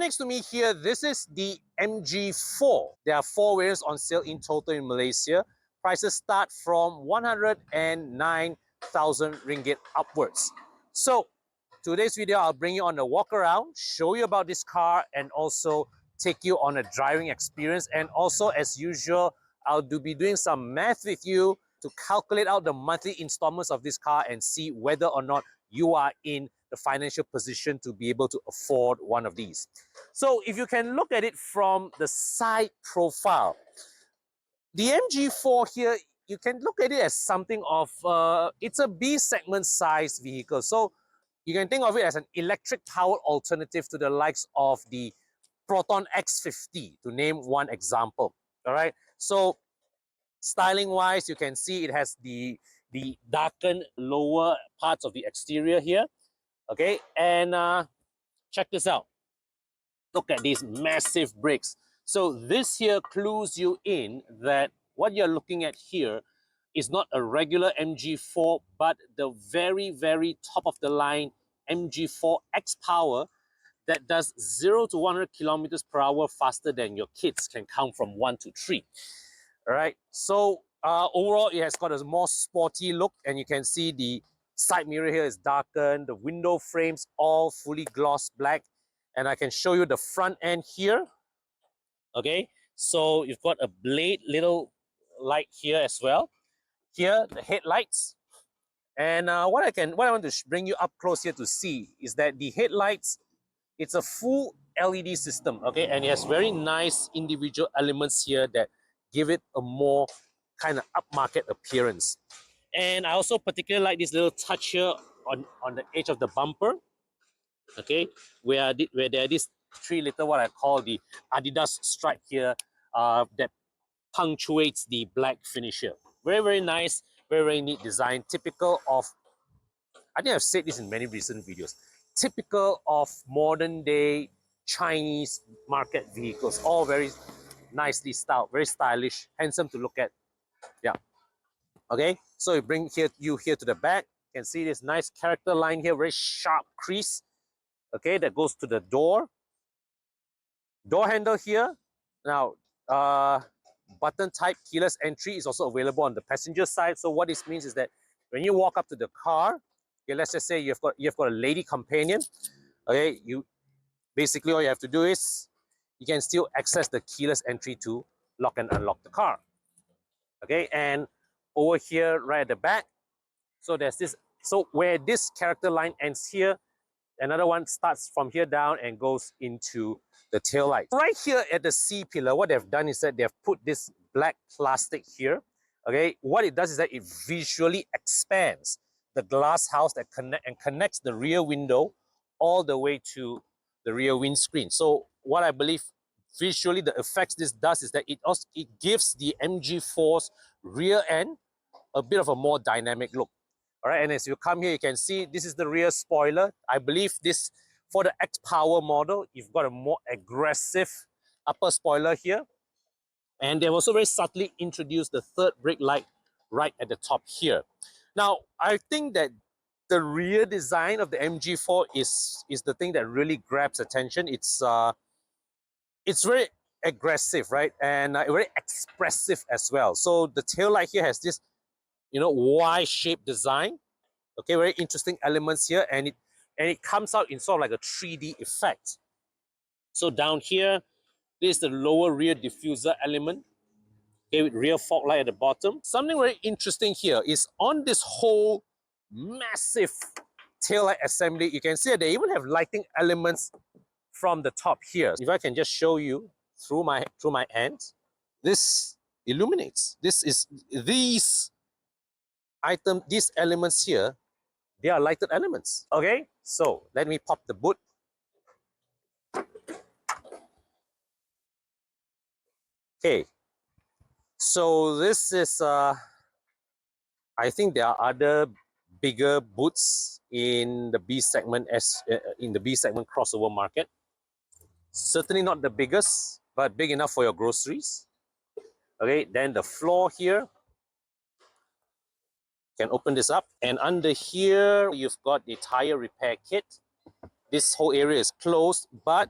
Next to me here, this is the MG4. There are 4 variants on sale in total in Malaysia. Prices start from 109,000 ringgit upwards. So today's video, I'll bring you on a walk around, show you about this car, and also take you on a driving experience. And also, as usual, I'll be doing some math with you to calculate out the monthly installments of this car and see whether or not you are in the financial position to be able to afford one of these. So if you can look at it from the side profile, the MG4 here, you can look at it as something of, it's a B segment size vehicle. So you can think of it as an electric powered alternative to the likes of the Proton X50, to name one example. All right. So styling wise, you can see it has the darkened lower parts of the exterior here. Okay. And check this out. Look at these massive brakes. So this here clues you in that what you're looking at here is not a regular MG4, but the very, very top of the line MG4 XPower that does 0 to 100 kilometers per hour faster than your kids can count from 1 to 3. All right. So overall, it has got a more sporty look, and you can see the side mirror here is darkened. The window frames all fully gloss black. And I can show you the front end here. Okay, so you've got a blade little light here as well. Here, the headlights. And what I want to bring you up close here to see is that the headlights, it's a full LED system, okay, and it has very nice individual elements here that give it a more kind of upmarket appearance. And I also particularly like this little touch here on the edge of the bumper. Okay, where there are these 3-liter, what I call the Adidas stripe here, that punctuates the black finish here. Very, very nice, very, very neat design. Typical of, I think I've said this in many recent videos, typical of modern day Chinese market vehicles. All very nicely styled, very stylish, handsome to look at. Yeah. Okay, so you bring you here to the back. You can see this nice character line here, very sharp crease. Okay, that goes to the door handle here. Now button type keyless entry is also available on the passenger side. So what this means is that when you walk up to the car, okay, let's just say you've got a lady companion. Okay, you basically, all you have to do is you can still access the keyless entry to lock and unlock the car. Okay, and over here right at the back, so there's this, so where this character line ends here, another one starts from here down and goes into the tail light. Right here at the C pillar, what they've done is that they've put this black plastic here. Okay, what it does is that it visually expands the glass house that connects the rear window all the way to the rear windscreen. So what I believe visually the effects this does is that it gives the MG4's rear end a bit of a more dynamic look. All right, and as you come here, you can see this is the rear spoiler. I believe this, for the XPower model, you've got a more aggressive upper spoiler here. And they've also very subtly introduced the third brake light right at the top here. Now, I think that the rear design of the MG4 is the thing that really grabs attention. It's very aggressive, right? And very expressive as well. So the tail light here has this, Y-shaped design. Okay, very interesting elements here, and it comes out in sort of like a 3D effect. So down here, this is the lower rear diffuser element, okay, with rear fog light at the bottom. Something very interesting here is on this whole massive taillight assembly, you can see that they even have lighting elements from the top here. If I can just show you through my hands, this illuminates. These elements here, they are lighted elements. Okay, so let me pop the boot. Okay, so this is, I think there are other bigger boots in the B segment crossover market. Certainly not the biggest, but big enough for your groceries. Okay, then the floor here, can open this up, and under here you've got the tire repair kit. This whole area is closed, but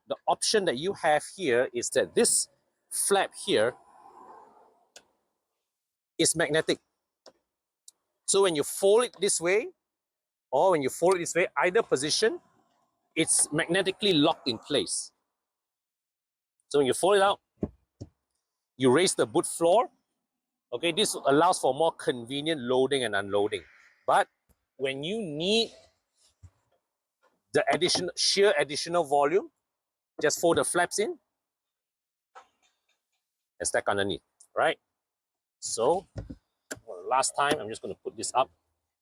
the option that you have here is that this flap here is magnetic. So when you fold it this way, or when you fold it this way, either position, it's magnetically locked in place. So when you fold it out, you raise the boot floor. Okay, this allows for more convenient loading and unloading. But when you need the sheer additional volume, just fold the flaps in and stack underneath, right? So last time, I'm just going to put this up,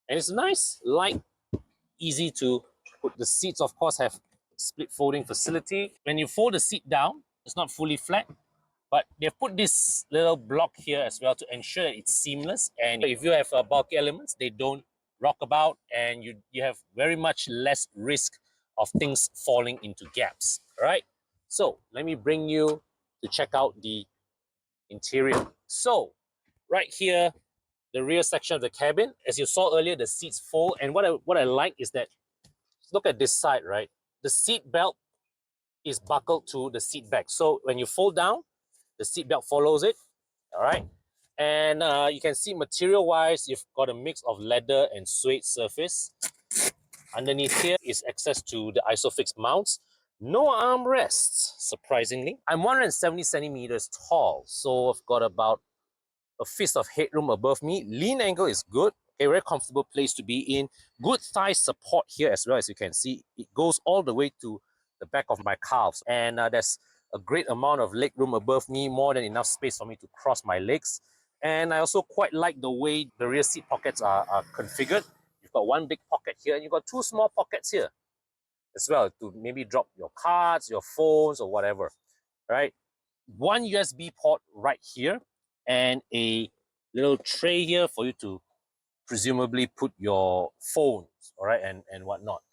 and it's nice, light, easy to put. The seats, of course, have split folding facility. When you fold the seat down, it's not fully flat, but they've put this little block here as well to ensure that it's seamless. And if you have bulky elements, they don't rock about, and you have very much less risk of things falling into gaps. All right. So let me bring you to check out the interior. So right here, the rear section of the cabin, as you saw earlier, the seats fold. And what I like is that, look at this side, right? The seat belt is buckled to the seat back. So when you fold down, the seat belt follows it. All right. And you can see material-wise, you've got a mix of leather and suede surface. Underneath here is access to the ISOFIX mounts. No armrests, surprisingly. I'm 170 centimeters tall, so I've got about a fist of headroom above me. Lean angle is good. A very comfortable place to be in. Good thigh support here as well, as you can see. It goes all the way to the back of my calves. And there's a great amount of leg room above me, more than enough space for me to cross my legs. And I also quite like the way the rear seat pockets are configured. You've got one big pocket here, and you've got two small pockets here as well to maybe drop your cards, your phones, or whatever, right? One USB port right here, and a little tray here for you to presumably put your phones, all right, and whatnot.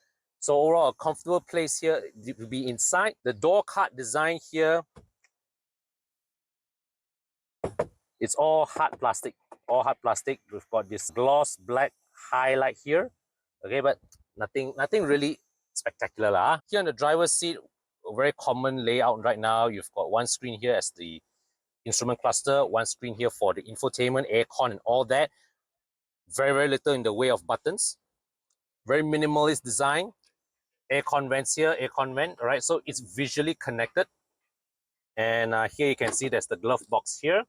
So overall, a comfortable place here to be inside. The door card design here, it's all hard plastic, all hard plastic. We've got this gloss black highlight here, okay, but nothing really spectacular lah. Here on the driver's seat, a very common layout right now. You've got one screen here as the instrument cluster, one screen here for the infotainment, aircon, and all that. Very little in the way of buttons. Very minimalist design. Aircon vents here, aircon vent, all right? So it's visually connected. And here you can see there's the glove box here.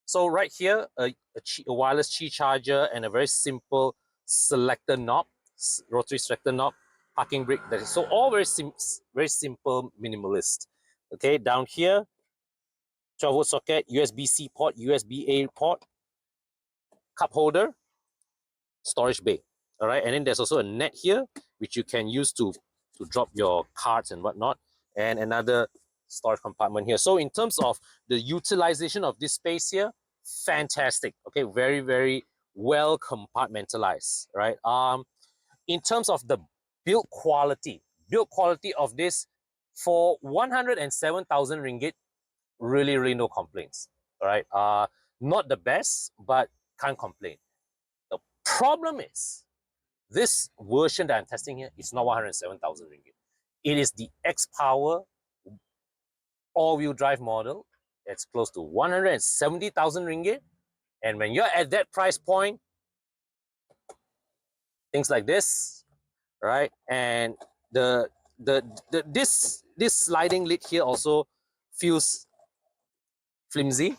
So right here, a wireless Qi charger and a very simple selector knob, rotary selector knob, parking brake. So all very simple, minimalist. Okay, down here, 12-volt socket, USB-C port, USB-A port, cup holder, storage bay. All right, and then there's also a net here, which you can use to drop your cards and whatnot, and another storage compartment here. So in terms of the utilization of this space here, fantastic. Okay, very well compartmentalized, right? In terms of the build quality of this, for 107,000 ringgit, really no complaints. All right, not the best, but can't complain. The problem is, this version that I'm testing here is not 107,000 ringgit. It is the XPower all-wheel drive model. It's close to 170,000 ringgit. And when you're at that price point, things like this, right? And this sliding lid here also feels flimsy,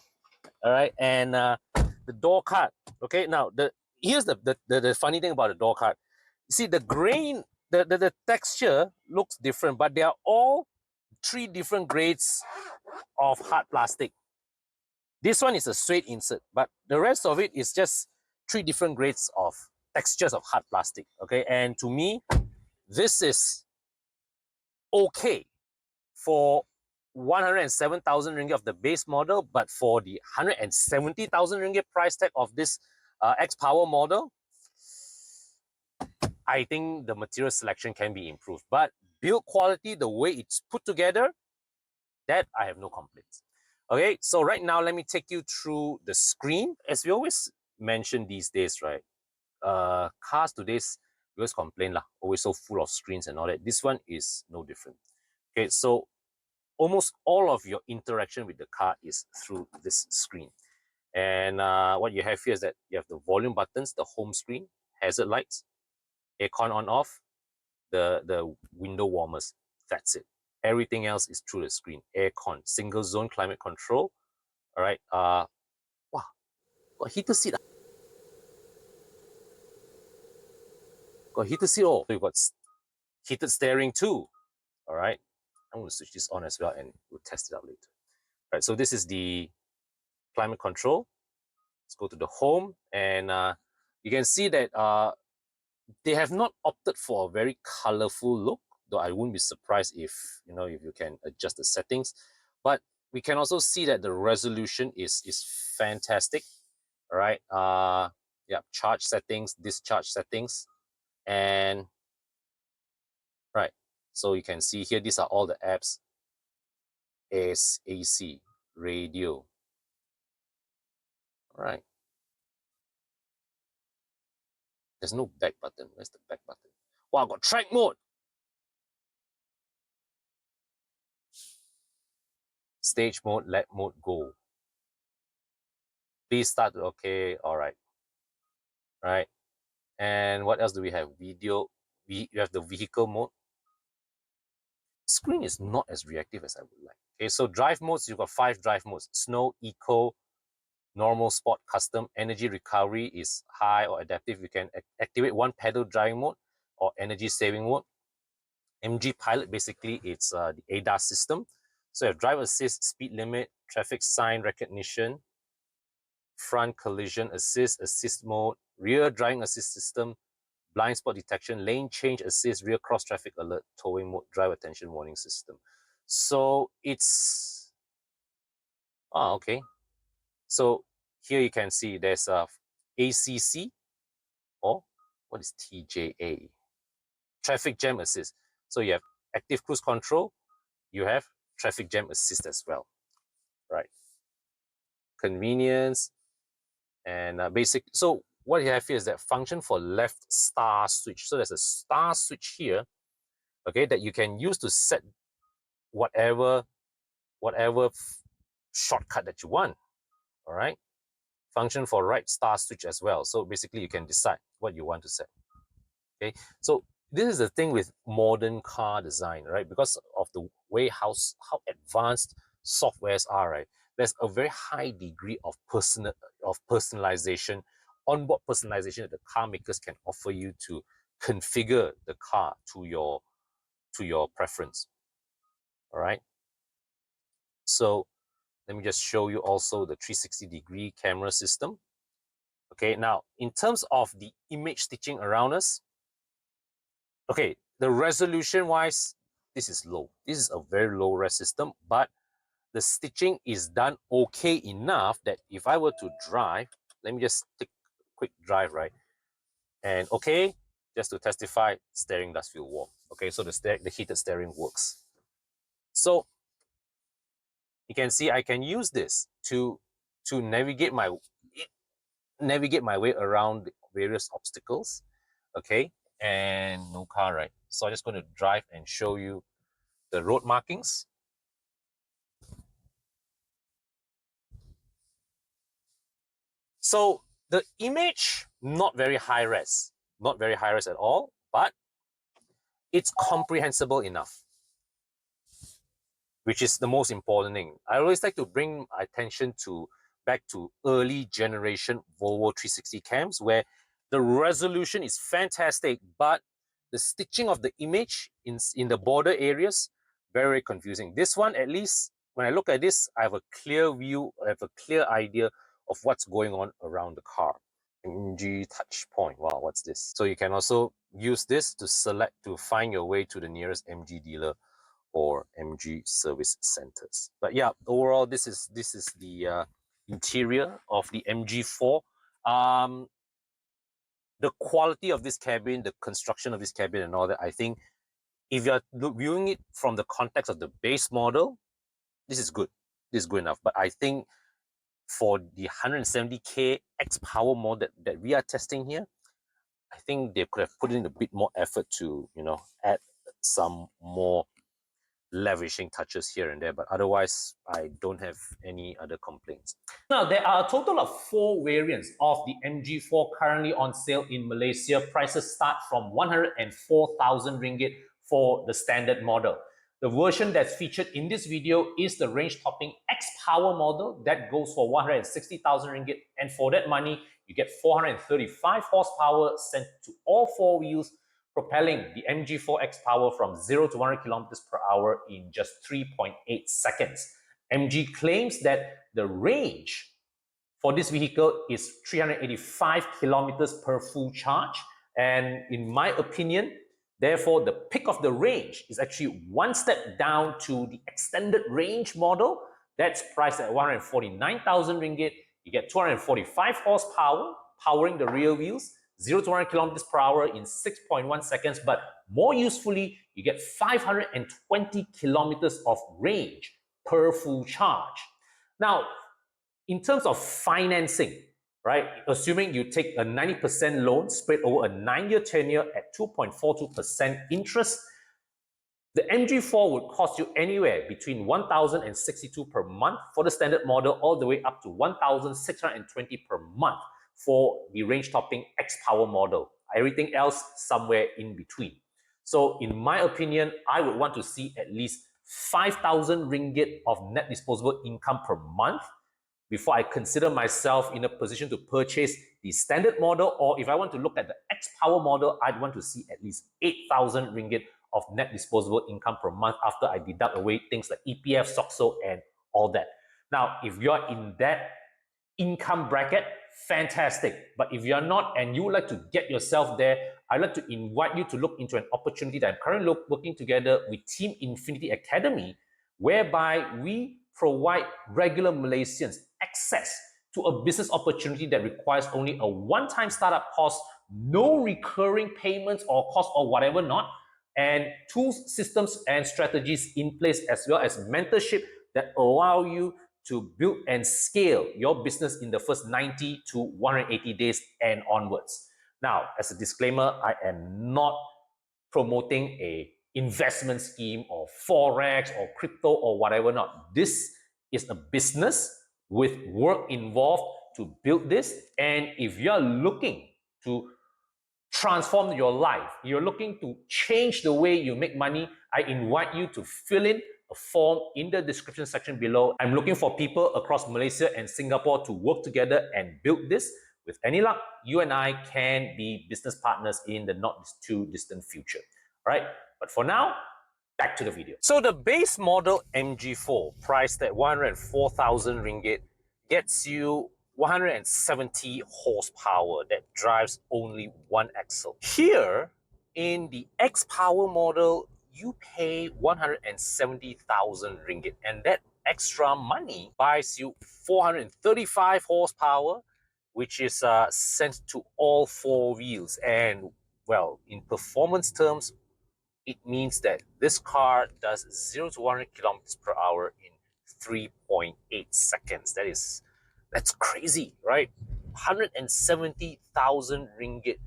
all right? And the door card, okay? Now, here's the funny thing about the door card. See, the grain, the texture looks different, but they are all three different grades of hard plastic. This one is a suede insert, but the rest of it is just three different grades of textures of hard plastic. Okay, and to me, this is okay for 107,000 ringgit of the base model, but for the 170,000 ringgit price tag of this XPower model, I think the material selection can be improved. But build quality, the way it's put together, that I have no complaints. Okay, so right now, let me take you through the screen. As we always mention these days, right? Cars today, we always complain, always so full of screens and all that. This one is no different. Okay, so almost all of your interaction with the car is through this screen. And what you have here is that you have the volume buttons, the home screen, hazard lights, aircon on off, the window warmers. That's it. Everything else is through the screen. Aircon, single zone climate control. All right. Wow, got heated seat. Got heated seat. Oh, so you've got heated steering too. All right. I'm going to switch this on as well and we'll test it out later. All right. So this is the climate control. Let's go to the home and you can see that they have not opted for a very colorful look, though I wouldn't be surprised if if you can adjust the settings. But we can also see that the resolution is fantastic. All right. Yeah, charge settings, discharge settings, and right. So you can see here, these are all the apps: AC, radio. All right. There's no back button. Where's the back button? Wow, I've got track mode. Stage mode, led mode, go. Please start. Okay, all right. Right. And what else do we have? Video. You have the vehicle mode. Screen is not as reactive as I would like. Okay, so drive modes, you've got 5 drive modes: snow, eco, normal, sport, custom. Energy recovery is high or adaptive. You can activate one pedal driving mode or energy saving mode. MG Pilot, basically it's the ADAS system. So you have driver assist, speed limit, traffic sign recognition, front collision assist, assist mode, rear driving assist system, blind spot detection, lane change assist, rear cross traffic alert, towing mode, driver attention warning system. So it's okay. So here you can see there's a ACC, or what is TJA? Traffic jam assist. So you have active cruise control, you have traffic jam assist as well, right? Convenience and basic. So what you have here is that function for left star switch. So there's a star switch here, okay, that you can use to set whatever shortcut that you want. All right. Function for right star switch as well. So basically you can decide what you want to set. Okay. So this is the thing with modern car design, right? Because of the way how advanced softwares are, right? There's a very high degree of personalization, onboard personalization that the car makers can offer you to configure the car to your preference. All right. So let me just show you also the 360-degree camera system. Okay, now in terms of the image stitching around us, okay, the resolution wise, this is low. This is a very low res system, but the stitching is done okay enough that if I were to drive, let me just take a quick drive, right? And okay, just to testify, steering does feel warm. Okay, so the heated steering works. So you can see I can use this to navigate my way around various obstacles. Okay, and no car, right? So I'm just going to drive and show you the road markings. So the image, not very high res, not very high res at all, but it's comprehensible enough, which is the most important thing. I always like to bring attention back to early generation Volvo 360 cams, where the resolution is fantastic, but the stitching of the image in the border areas, very confusing. This one, at least, when I look at this, I have a clear view, I have a clear idea of what's going on around the car. MG touch point. Wow, what's this? So you can also use this to find your way to the nearest MG dealer or MG service centers. But yeah, overall, this is the interior of the MG4. The quality of this cabin, the construction of this cabin, and all that. I think if you're viewing it from the context of the base model, this is good. This is good enough. But I think for the 170k XPower model that we are testing here, I think they could have put in a bit more effort to add some more lavishing touches here and there, but otherwise I don't have any other complaints. Now, there are a total of 4 variants of the MG4 currently on sale in Malaysia. Prices start from 104,000 ringgit for the standard model. The version that's featured in this video is the range-topping XPower model that goes for 160,000 ringgit, and for that money, you get 435 horsepower sent to all 4 wheels, propelling the MG4 XPower from 0 to 100 kilometers per hour in just 3.8 seconds. MG claims that the range for this vehicle is 385 kilometers per full charge, and in my opinion, therefore, the peak of the range is actually one step down to the extended range model that's priced at 149,000 ringgit. You get 245 horsepower powering the rear wheels, 0 to 100 kilometers per hour in 6.1 seconds, but more usefully, you get 520 kilometers of range per full charge. Now, in terms of financing, right, assuming you take a 90% loan spread over a 9-year tenure at 2.42% interest, the MG4 would cost you anywhere between 1,062 per month for the standard model, all the way up to 1,620 per month for the range-topping XPower model. Everything else somewhere in between. So in my opinion, I would want to see at least 5,000 ringgit of net disposable income per month before I consider myself in a position to purchase the standard model, or if I want to look at the XPower model, I'd want to see at least 8,000 ringgit of net disposable income per month after I deduct away things like EPF, SOXO, and all that. Now, if you're in that income bracket, fantastic. But if you're not and you would like to get yourself there, I'd like to invite you to look into an opportunity that I'm currently working together with Team Infinity Academy, whereby we provide regular Malaysians access to a business opportunity that requires only a one-time startup cost, no recurring payments or cost or whatever not, and tools, systems, and strategies in place, as well as mentorship that allow you to build and scale your business in the first 90 to 180 days and onwards. Now, as a disclaimer, I am not promoting a investment scheme or forex or crypto or whatever not. This is a business with work involved to build this, and if you're looking to transform your life, you're looking to change the way you make money, I invite you to fill in a form in the description section below. I'm looking for people across Malaysia and Singapore to work together and build this. With any luck, you and I can be business partners in the not too distant future. All right, but for now, back to the video. So the base model MG4, priced at 104,000 ringgit, gets you 170 horsepower that drives only one axle. Here, in the XPower model, you pay 170,000 ringgit, and that extra money buys you 435 horsepower, which is sent to all 4 wheels. And well, in performance terms, it means that this car does 0 to 100 kilometers per hour in 3.8 seconds. That's crazy, right? 170,000 ringgit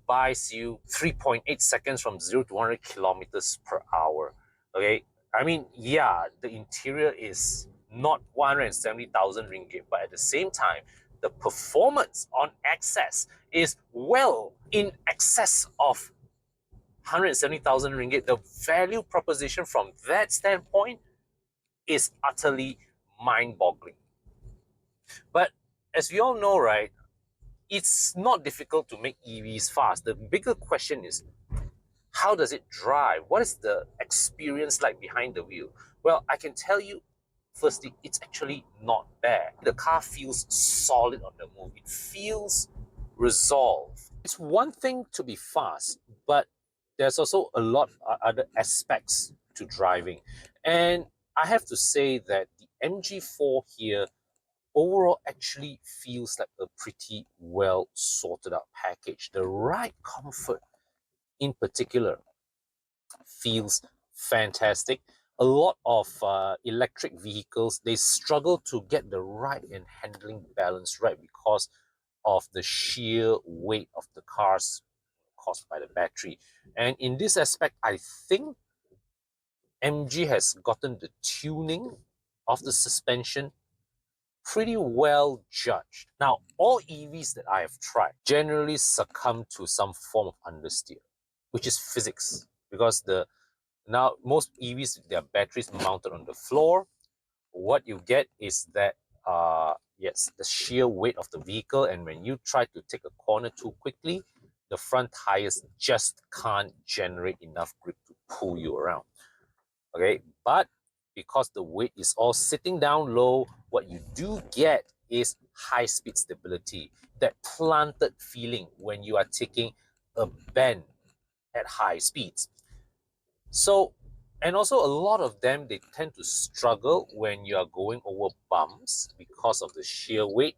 buys you 3.8 seconds from 0 to 100 kilometers per hour. Okay, I mean, yeah, the interior is not 170,000 ringgit, but at the same time, the performance on access is well in excess of 170,000 ringgit. The value proposition from that standpoint is utterly mind-boggling. But as we all know, right, it's not difficult to make EVs fast. The bigger question is, how does it drive? What is the experience like behind the wheel? Well, I can tell you, firstly, it's actually not bad. The car feels solid on the move. It feels resolved. It's one thing to be fast, but there's also a lot of other aspects to driving. And I have to say that the MG4 here overall actually feels like a pretty well sorted out package. The ride comfort in particular feels fantastic. A lot of electric vehicles, they struggle to get the ride and handling balance right because of the sheer weight of the cars caused by the battery. And in this aspect, I think MG has gotten the tuning of the suspension pretty well judged. Now, all EVs that I have tried generally succumb to some form of understeer, which is physics, because now most EVs, their batteries mounted on the floor. What you get is that yes, the sheer weight of the vehicle, and when you try to take a corner too quickly, the front tires just can't generate enough grip to pull you around. Okay, but because the weight is all sitting down low, what you do get is high speed stability, that planted feeling when you are taking a bend at high speeds. So, and also a lot of them, they tend to struggle when you are going over bumps because of the sheer weight.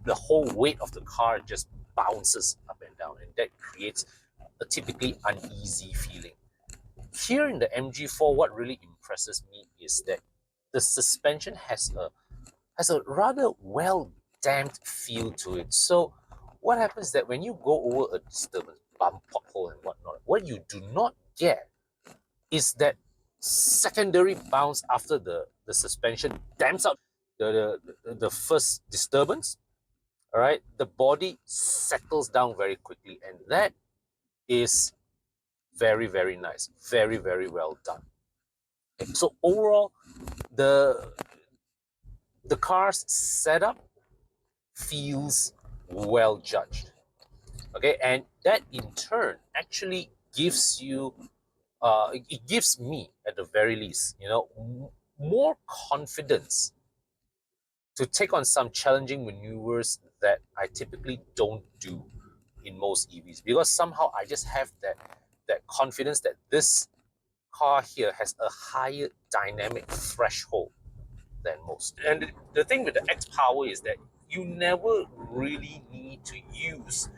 The whole weight of the car just bounces up and down, and that creates a typically uneasy feeling. Here in the MG4, what really impresses me is that the suspension has a rather well damped feel to it. So what happens is that when you go over a disturbance, bump, pothole, and whatnot, what you do not get is that secondary bounce after the suspension damps out the first disturbance. All right, the body settles down very quickly, and that is very, very nice, very, very well done. So overall, the the car's setup feels well judged. Okay, and that in turn actually gives you it gives me, at the very least, more confidence to take on some challenging maneuvers that I typically don't do in most EVs, because somehow I just have that confidence that this car here has a higher dynamic threshold than most. And the thing with the XPower is that you never really need to use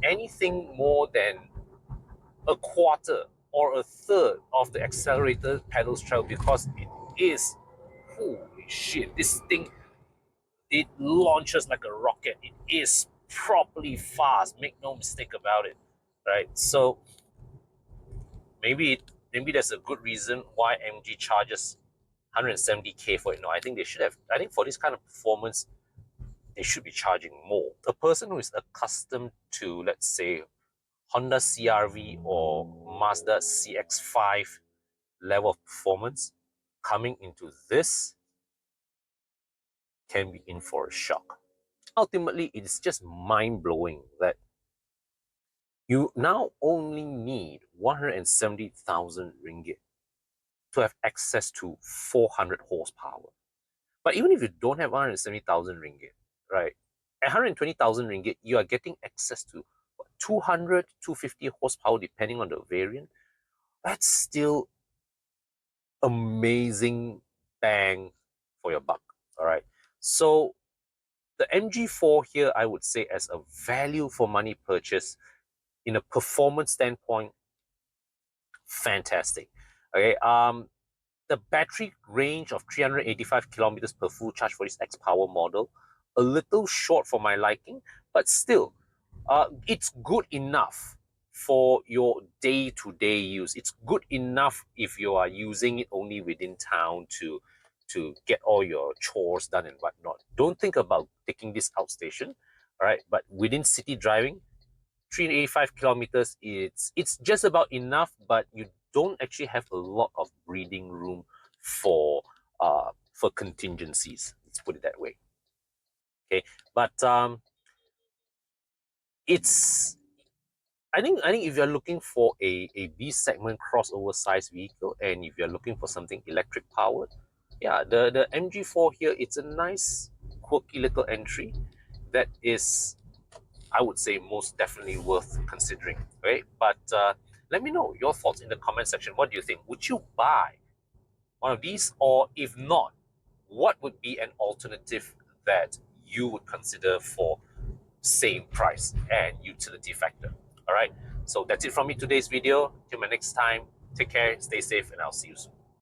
anything more than a quarter or a third of the accelerator pedals travel, because it is, holy shit, this thing, it launches like a rocket. It is properly fast, make no mistake about it, right? So maybe there's a good reason why MG charges 170k for it. No, I think they should have. I think for this kind of performance, they should be charging more. A person who is accustomed to, let's say, Honda CR-V or Mazda CX-5 level of performance, coming into this can be in for a shock. Ultimately, it's just mind-blowing that you now only need 170,000 ringgit to have access to 400 horsepower. But even if you don't have 170,000 ringgit, right, at 120,000 ringgit, you are getting access to 200, 250 horsepower, depending on the variant. That's still amazing bang for your buck, all right? So the MG4 here, I would say, as a value for money purchase, in a performance standpoint, fantastic. Okay, the battery range of 385 kilometers per full charge for this XPower model, a little short for my liking, but still, it's good enough for your day-to-day use. It's good enough if you are using it only within town to get all your chores done and whatnot. Don't think about taking this outstation, all right? But within city driving, 385 kilometers, it's just about enough, but you don't actually have a lot of breathing room for contingencies. Let's put it that way. Okay, but it's I think if you're looking for a B segment crossover size vehicle, and if you're looking for something electric powered, yeah, the MG4 here, it's a nice quirky little entry that is, I would say, most definitely worth considering, right? But let me know your thoughts in the comment section. What do you think? Would you buy one of these? Or if not, what would be an alternative that you would consider for same price and utility factor? All right, so that's it from me today's video. Till my next time, take care, stay safe, and I'll see you soon.